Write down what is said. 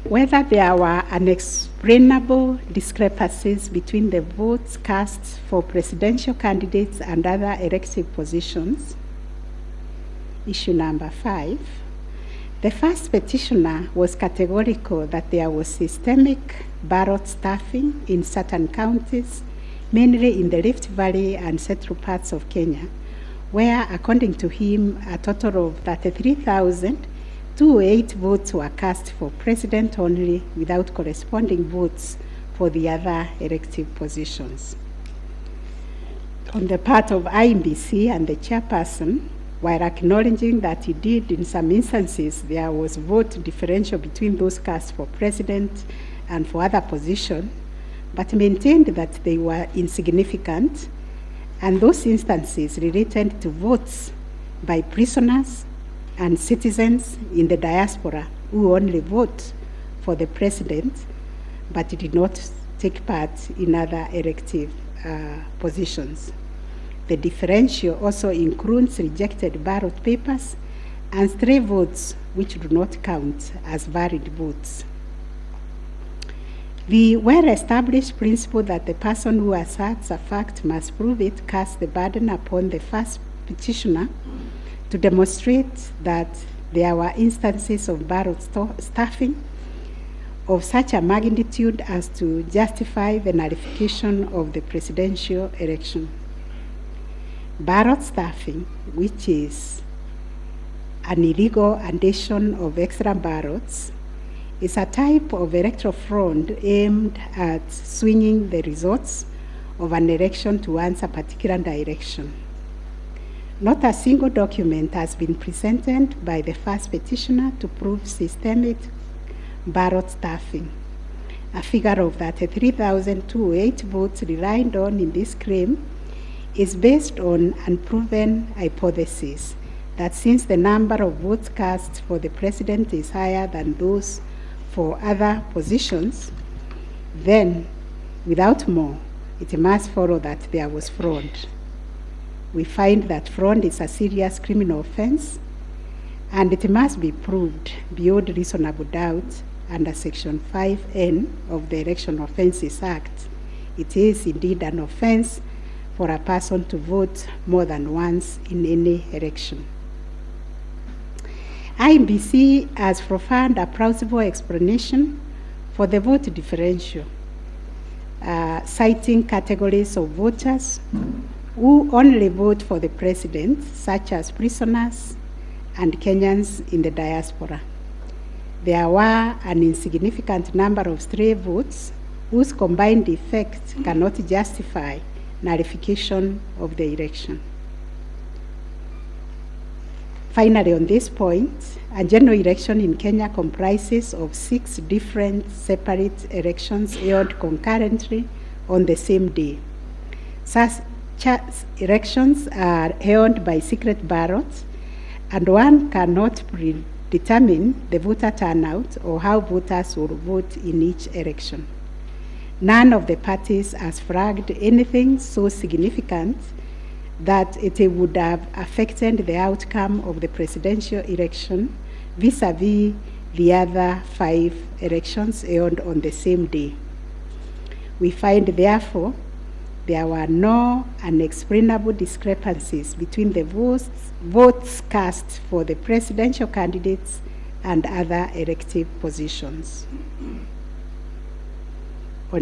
whether there were unexplainable discrepancies between the votes cast for presidential candidates and other elective positions. Issue number 5. The first petitioner was categorical that there was systemic ballot stuffing in certain counties, mainly in the Rift Valley and central parts of Kenya, where, according to him, a total of 33,208 votes were cast for president only, without corresponding votes for the other elective positions. On the part of IEBC and the chairperson, while acknowledging that indeed in some instances there was vote differential between those cast for president and for other positions, but maintained that they were insignificant, and those instances related to votes by prisoners and citizens in the diaspora who only vote for the president but did not take part in other elective positions. The differential also includes rejected ballot papers and stray votes which do not count as valid votes. The well-established principle that the person who asserts a fact must prove it casts the burden upon the first petitioner to demonstrate that there were instances of ballot stuffing of such a magnitude as to justify the nullification of the presidential election. Ballot stuffing, which is an illegal addition of extra ballots, is a type of electoral fraud aimed at swinging the results of an election towards a particular direction. Not a single document has been presented by the first petitioner to prove systemic ballot stuffing. A figure of 33,208 votes relied on in this claim is based on unproven hypothesis that since the number of votes cast for the president is higher than those for other positions, then, without more, it must follow that there was fraud. We find that fraud is a serious criminal offense, and it must be proved beyond reasonable doubt under Section 5N of the Election Offences Act. It is indeed an offense for a person to vote more than once in any election. IEBC has provided a plausible explanation for the vote differential, citing categories of voters who only vote for the president, such as prisoners and Kenyans in the diaspora. There were an insignificant number of stray votes whose combined effect cannot justify nullification of the election. Finally, on this point, a general election in Kenya comprises of 6 different separate elections held concurrently on the same day. Such elections are held by secret ballots, and one cannot predetermine the voter turnout or how voters will vote in each election. None of the parties has flagged anything so significant that it would have affected the outcome of the presidential election vis-a-vis the other 5 elections held on the same day. We find, therefore, there were no unexplainable discrepancies between the votes cast for the presidential candidates and other elective positions.